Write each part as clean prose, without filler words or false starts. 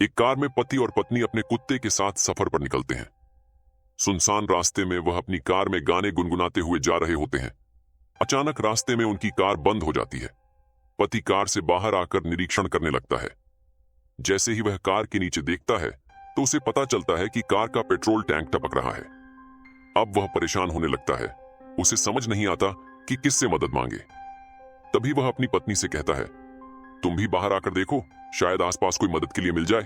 एक कार में पति और पत्नी अपने कुत्ते के साथ सफर पर निकलते हैं। सुनसान रास्ते में वह अपनी कार में गाने गुनगुनाते हुए जा रहे होते हैं। अचानक रास्ते में उनकी कार बंद हो जाती है। पति कार से बाहर आकर निरीक्षण करने लगता है। जैसे ही वह कार के नीचे देखता है तो उसे पता चलता है कि कार का पेट्रोल टैंक टपक रहा है। अब वह परेशान होने लगता है। उसे समझ नहीं आता कि किससे मदद मांगे। तभी वह अपनी पत्नी से कहता है, तुम भी बाहर आकर देखो, शायद आसपास कोई मदद के लिए मिल जाए।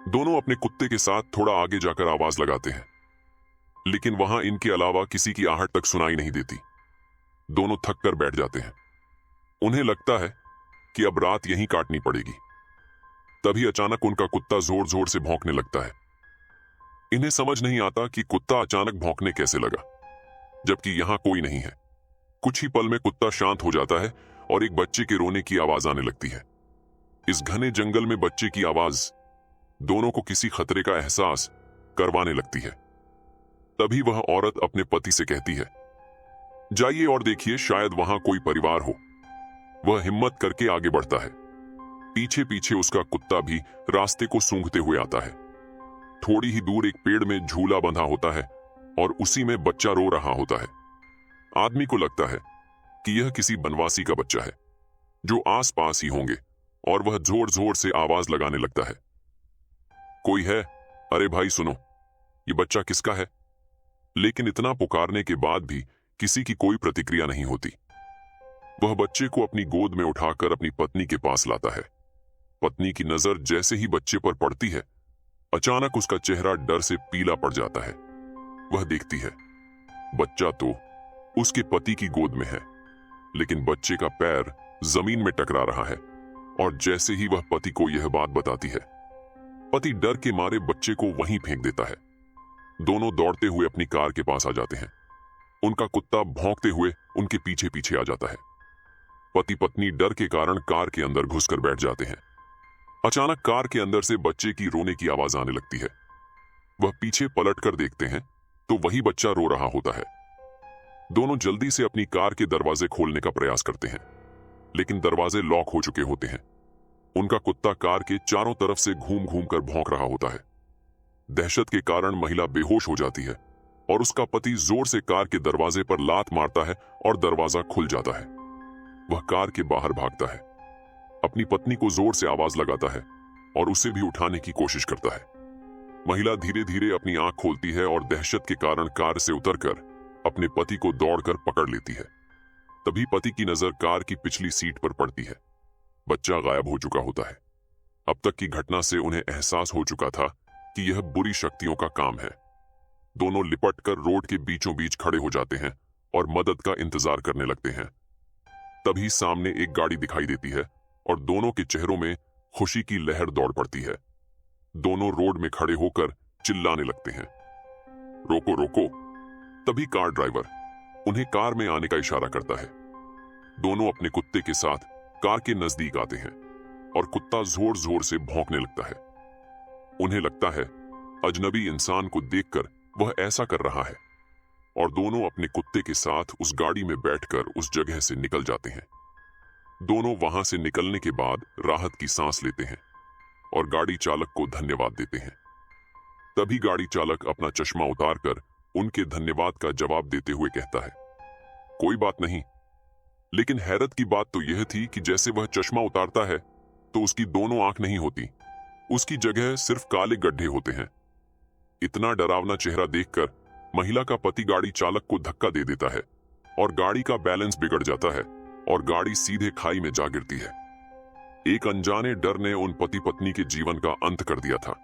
दोनों अपने कुत्ते के साथ थोड़ा आगे जाकर आवाज लगाते हैं, लेकिन वहां इनके अलावा किसी की आहट तक सुनाई नहीं देती। दोनों थक कर बैठ जाते हैं। उन्हें लगता है कि अब रात यहीं काटनी पड़ेगी। तभी अचानक उनका कुत्ता जोर जोर से भौंकने लगता है। इन्हें समझ नहीं आता कि कुत्ता अचानक भौंकने कैसे लगा, जबकि यहां कोई नहीं है। कुछ ही पल में कुत्ता शांत हो जाता है और एक बच्चे के रोने की आवाज आने लगती है। इस घने जंगल में बच्चे की आवाज दोनों को किसी खतरे का एहसास करवाने लगती है। तभी वह औरत अपने पति से कहती है, जाइए और देखिए, शायद वहां कोई परिवार हो। वह हिम्मत करके आगे बढ़ता है। पीछे पीछे उसका कुत्ता भी रास्ते को सूंघते हुए आता है। थोड़ी ही दूर एक पेड़ में झूला बंधा होता है और उसी में बच्चा रो रहा होता है। आदमी को लगता है कि यह किसी बनवासी का बच्चा है जो आसपास ही होंगे, और वह जोर जोर से आवाज लगाने लगता है, कोई है? अरे भाई सुनो, ये बच्चा किसका है? लेकिन इतना पुकारने के बाद भी किसी की कोई प्रतिक्रिया नहीं होती। वह बच्चे को अपनी गोद में उठाकर अपनी पत्नी के पास लाता है। पत्नी की नजर जैसे ही बच्चे पर पड़ती है, अचानक उसका चेहरा डर से पीला पड़ जाता है। वह देखती है, बच्चा तो उसके पति की गोद में है, लेकिन बच्चे का पैर जमीन में टकरा रहा है। और जैसे ही वह पति को यह बात बताती है, पति डर के मारे बच्चे को वहीं फेंक देता है। दोनों दौड़ते हुए अपनी कार के पास आ जाते हैं। उनका कुत्ता भौंकते हुए उनके पीछे पीछे आ जाता है। पति पत्नी डर के कारण कार के अंदर घुसकर बैठ जाते हैं। अचानक कार के अंदर से बच्चे की रोने की आवाज आने लगती है। वह पीछे पलटकर देखते हैं तो वही बच्चा रो रहा होता है। दोनों जल्दी से अपनी कार के दरवाजे खोलने का प्रयास करते हैं, लेकिन दरवाजे लॉक हो चुके होते हैं। उनका कुत्ता कार के चारों तरफ से घूम घूम कर भौंक रहा होता है। दहशत के कारण महिला बेहोश हो जाती है और उसका पति जोर से कार के दरवाजे पर लात मारता है और दरवाजा खुल जाता है। वह कार के बाहर भागता है, अपनी पत्नी को जोर से आवाज लगाता है और उसे भी उठाने की कोशिश करता है। महिला धीरे धीरे अपनी आंख खोलती है और दहशत के कारण कार से उतरकर अपने पति को दौड़कर पकड़ लेती है। तभी पति की नजर कार की पिछली सीट पर पड़ती है। बच्चा गायब हो चुका होता है। अब तक की घटना से उन्हें एहसास हो चुका था कि यह बुरी शक्तियों का काम है। दोनों लिपटकर रोड के बीचों बीच खड़े हो जाते हैं और मदद का इंतजार करने लगते हैं। तभी सामने एक गाड़ी दिखाई देती है और दोनों के चेहरों में खुशी की लहर दौड़ पड़ती है। दोनों रोड में खड़े होकर चिल्लाने लगते हैं, रोको रोको। तभी कार ड्राइवर उन्हें कार में आने का इशारा करता है। दोनों अपने कुत्ते के साथ कार के नजदीक आते हैं और कुत्ता जोर जोर से भौंकने लगता है। उन्हें लगता है अजनबी इंसान को देखकर वह ऐसा कर रहा है, और दोनों अपने कुत्ते के साथ उस गाड़ी में बैठकर उस जगह से निकल जाते हैं। दोनों वहां से निकलने के बाद राहत की सांस लेते हैं और गाड़ी चालक को धन्यवाद देते हैं। तभी गाड़ी चालक अपना चश्मा उतारकर उनके धन्यवाद का जवाब देते हुए कहता है, कोई बात नहीं। लेकिन हैरत की बात तो यह थी कि जैसे वह चश्मा उतारता है तो उसकी दोनों आंख नहीं होती, उसकी जगह सिर्फ काले गड्ढे होते हैं। इतना डरावना चेहरा देखकर महिला का पति गाड़ी चालक को धक्का दे देता है और गाड़ी का बैलेंस बिगड़ जाता है और गाड़ी सीधे खाई में जा गिरती है। एक अनजाने डर ने उन पति पत्नी के जीवन का अंत कर दिया था।